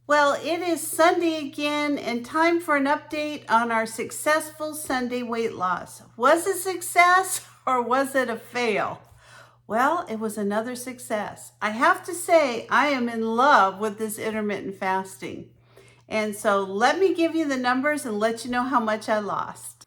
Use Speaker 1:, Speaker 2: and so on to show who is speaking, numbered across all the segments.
Speaker 1: Well, it is Sunday again and time for an update on our successful Sunday weight loss. Was it a success or was it a fail? Well, it was another success. I have to say, I am in love with this intermittent fasting. And so let me give you the numbers and let you know how much I lost.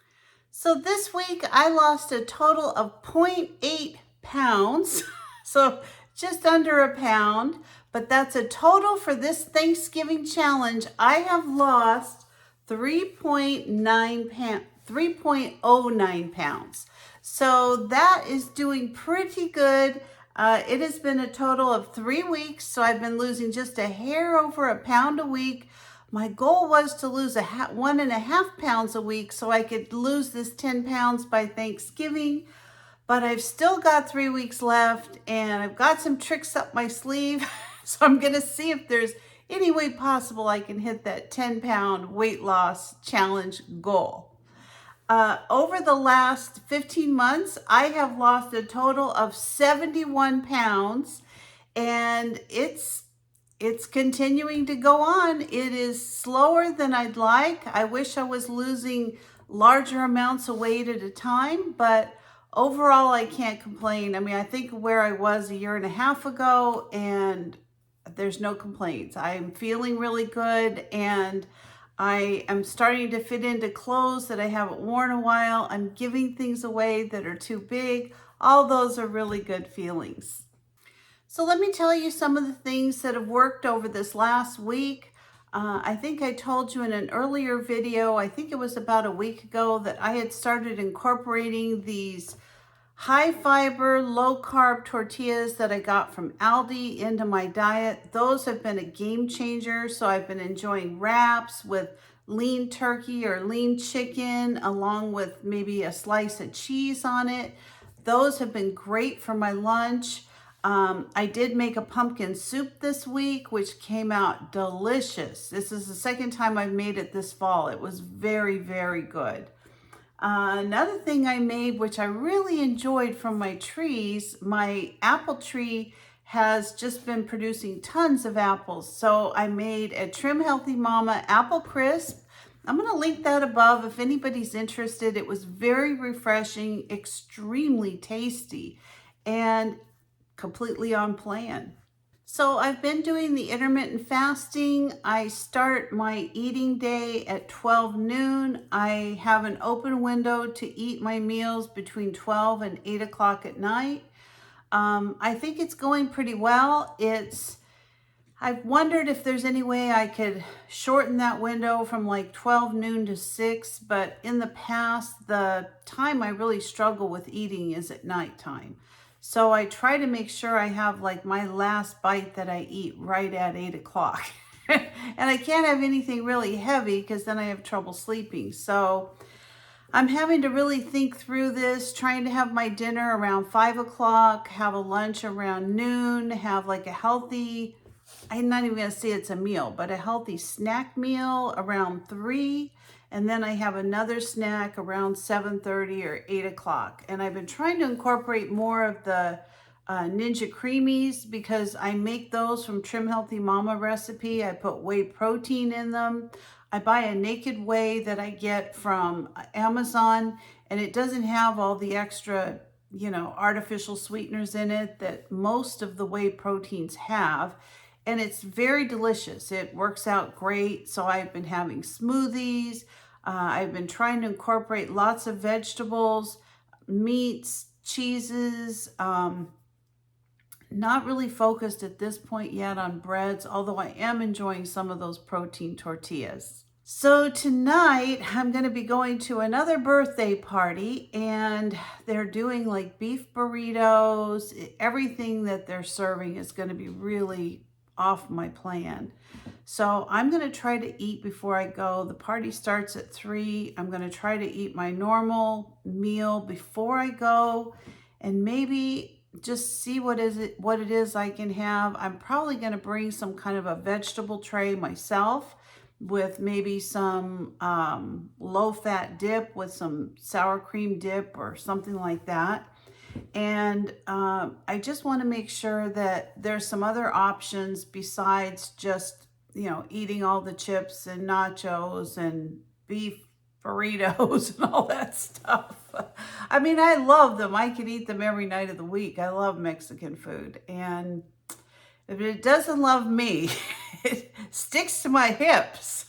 Speaker 1: So this week I lost a total of 0.8 pounds. So just under a pound, but that's a total for this Thanksgiving challenge. I have lost 3.09 pounds. So that is doing pretty good. It has been a total of 3 weeks, so I've been losing just a hair over a pound a week. My goal was to lose 1.5 pounds a week so I could lose this 10 pounds by Thanksgiving. But I've still got 3 weeks left and I've got some tricks up my sleeve. So I'm going to see if there's any way possible I can hit that 10-pound weight loss challenge goal. Over the last 15 months, I have lost a total of 71 pounds and it's continuing to go on. It is slower than I'd like. I wish I was losing larger amounts of weight at a time, but overall, I can't complain. I mean, I think where I was a year and a half ago, and there's no complaints. I'm feeling really good, and I am starting to fit into clothes that I haven't worn a while. I'm giving things away that are too big. All those are really good feelings. So let me tell you some of the things that have worked over this last week. I think I told you in an earlier video, I think it was about a week ago, that I had started incorporating these high fiber, low carb tortillas that I got from Aldi into my diet. Those have been a game changer. So I've been enjoying wraps with lean turkey or lean chicken, along with maybe a slice of cheese on it. Those have been great for my lunch. I did make a pumpkin soup this week, which came out delicious. This is the second time I've made it this fall. It was very, very good. Another thing I made, which I really enjoyed from my trees, my apple tree has just been producing tons of apples. So I made a Trim Healthy Mama apple crisp. I'm going to link that above if anybody's interested. It was very refreshing, extremely tasty, and completely on plan. So I've been doing the intermittent fasting. I start my eating day at 12 noon. I have an open window to eat my meals between 12 and 8 o'clock at night. I think it's going pretty well. I've wondered if there's any way I could shorten that window from like 12 noon to 6, but in the past, the time I really struggle with eating is at nighttime. So I try to make sure I have like my last bite that I eat right at 8 o'clock. And I can't have anything really heavy because then I have trouble sleeping. So I'm having to really think through this, trying to have my dinner around 5 o'clock, have a lunch around noon, have like a healthy, I'm not even going to say it's a meal, but a healthy snack meal around 3. And then I have another snack around 7:30 or 8 o'clock. And I've been trying to incorporate more of the Ninja Creamies because I make those from Trim Healthy Mama recipe. I put whey protein in them. I buy a naked whey that I get from Amazon, and it doesn't have all the extra, artificial sweeteners in it that most of the whey proteins have. And it's very delicious. It works out great. So I've been having smoothies. I've been trying to incorporate lots of vegetables, meats, cheeses. Not really focused at this point yet on breads, although I am enjoying some of those protein tortillas. So tonight I'm going to be going to another birthday party, and they're doing like beef burritos. Everything that they're serving is going to be really off my plan. So I'm going to try to eat before I go. The party starts at 3. I'm going to try to eat my normal meal before I go and maybe just see what it is I can have. I'm probably going to bring some kind of a vegetable tray myself with maybe some low-fat dip with some sour cream dip or something like that. And I just want to make sure that there's some other options besides just eating all the chips and nachos and beef burritos and all that stuff. I mean, I love them. I could eat them every night of the week. I love Mexican food. And if it doesn't love me, it sticks to my hips.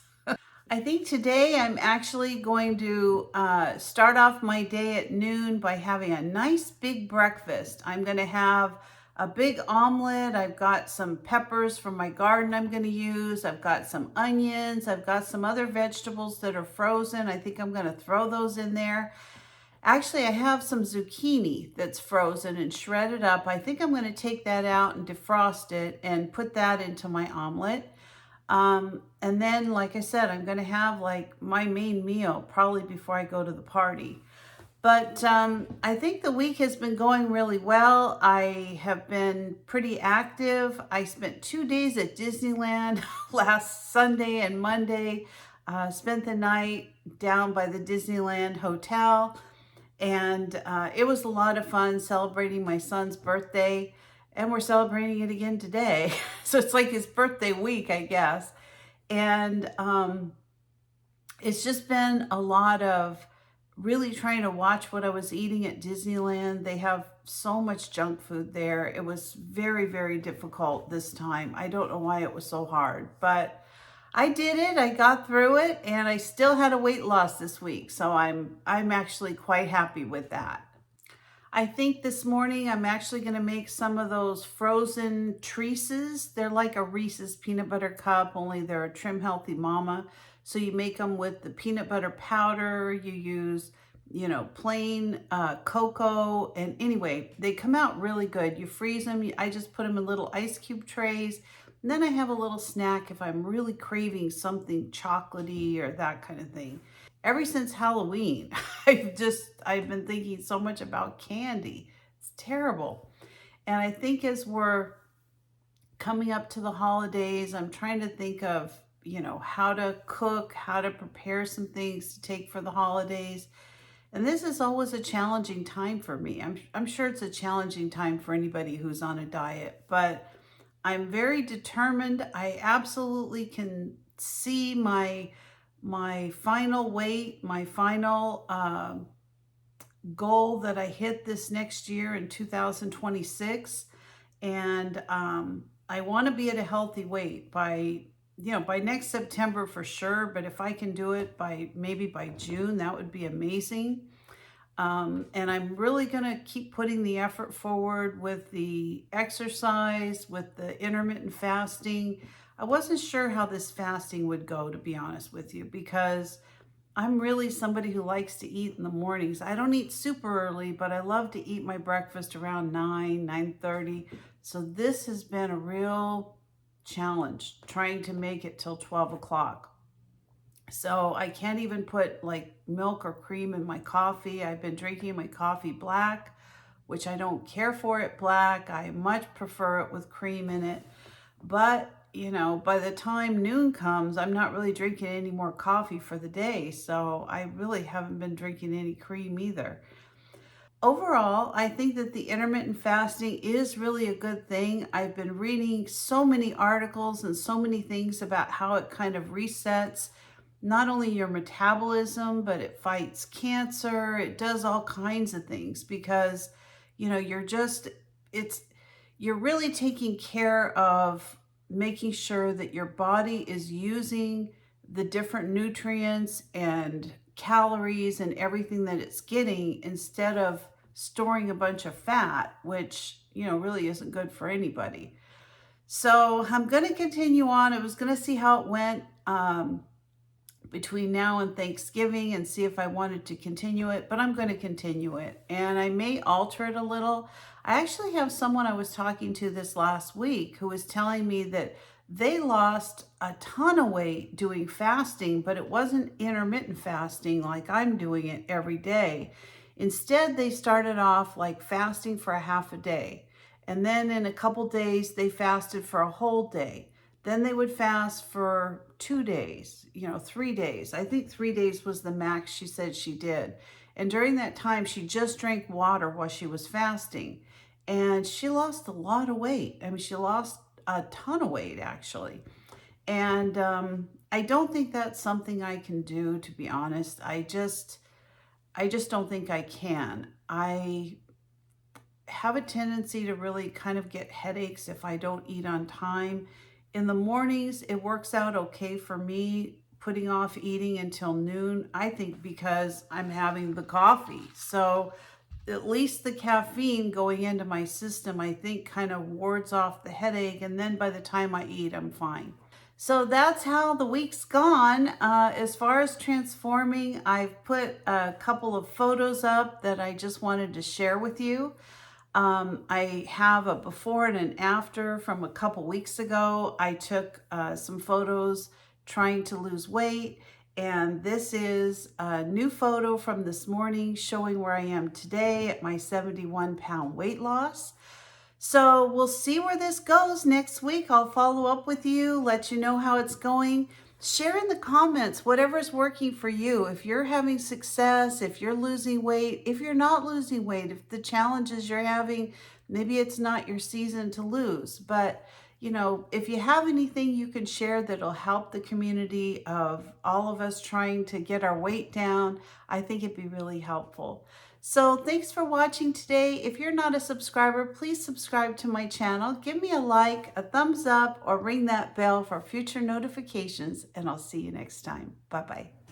Speaker 1: I think today I'm actually going to start off my day at noon by having a nice big breakfast. I'm going to have a big omelet. I've got some peppers from my garden I'm going to use. I've got some onions. I've got some other vegetables that are frozen. I think I'm going to throw those in there. Actually, I have some zucchini that's frozen and shredded up. I think I'm going to take that out and defrost it and put that into my omelet. And then, like I said, I'm going to have like my main meal probably before I go to the party. But I think the week has been going really well. I have been pretty active. I spent 2 days at Disneyland last Sunday and Monday. Spent the night down by the Disneyland Hotel. And it was a lot of fun celebrating my son's birthday. And we're celebrating it again today. So it's like his birthday week, I guess. And it's just been a lot of really trying to watch what I was eating at Disneyland. They have so much junk food there. It was very, very difficult this time. I don't know why it was so hard, but I did it. I got through it, and I still had a weight loss this week. So I'm actually quite happy with that. I think this morning I'm actually going to make some of those frozen Treeces. They're like a Reese's peanut butter cup, only they're a Trim Healthy Mama. So you make them with the peanut butter powder. You use, plain cocoa. And anyway, they come out really good. You freeze them. I just put them in little ice cube trays. And then I have a little snack if I'm really craving something chocolatey or that kind of thing. Ever since Halloween, I've been thinking so much about candy. It's terrible. And I think as we're coming up to the holidays, I'm trying to think of, how to cook, how to prepare some things to take for the holidays. And this is always a challenging time for me. I'm sure it's a challenging time for anybody who's on a diet, but I'm very determined. I absolutely can see my final weight, my final goal that I hit this next year in 2026. And I want to be at a healthy weight by next September for sure. But if I can do it maybe by June, that would be amazing. And I'm really going to keep putting the effort forward with the exercise, with the intermittent fasting. I wasn't sure how this fasting would go, to be honest with you, because I'm really somebody who likes to eat in the mornings. I don't eat super early, but I love to eat my breakfast around 9:30. So this has been a real challenge, trying to make it till 12 o'clock. So I can't even put like milk or cream in my coffee. I've been drinking my coffee black, which I don't care for it black. I much prefer it with cream in it. But, by the time noon comes, I'm not really drinking any more coffee for the day. So I really haven't been drinking any cream either. Overall, I think that the intermittent fasting is really a good thing. I've been reading so many articles and so many things about how it kind of resets not only your metabolism, but it fights cancer. It does all kinds of things because, you're really taking care of making sure that your body is using the different nutrients and calories and everything that it's getting instead of storing a bunch of fat, which, really isn't good for anybody. So I'm going to continue on. I was going to see how it went between now and Thanksgiving and see if I wanted to continue it, but I'm going to continue it. And I may alter it a little. I actually have someone I was talking to this last week who was telling me that they lost a ton of weight doing fasting, but it wasn't intermittent fasting like I'm doing it every day. Instead, they started off like fasting for a half a day. And then in a couple days, they fasted for a whole day. Then they would fast for 2 days, 3 days. I think 3 days was the max she said she did. And during that time, she just drank water while she was fasting. And she lost a lot of weight. I mean, she lost a ton of weight, actually. And I don't think that's something I can do, to be honest. I just don't think I can. I have a tendency to really kind of get headaches if I don't eat on time. In the mornings, it works out okay for me putting off eating until noon, I think because I'm having the coffee. So at least the caffeine going into my system, I think kind of wards off the headache. And then by the time I eat, I'm fine. So that's how the week's gone. As far as transforming, I've put a couple of photos up that I just wanted to share with you. I have a before and an after from a couple weeks ago. I took some photos trying to lose weight, and this is a new photo from this morning showing where I am today at my 71-pound weight loss. So we'll see where this goes next week. I'll follow up with you, let you know how it's going. Share in the comments whatever's working for you. If you're having success, if you're losing weight, if you're not losing weight, if the challenges you're having, maybe it's not your season to lose. But, you know, if you have anything you can share that'll help the community of all of us trying to get our weight down, I think it'd be really helpful. So thanks for watching today. If you're not a subscriber, please subscribe to my channel. Give me a like, a thumbs up, or ring that bell for future notifications, and I'll see you next time. Bye-bye.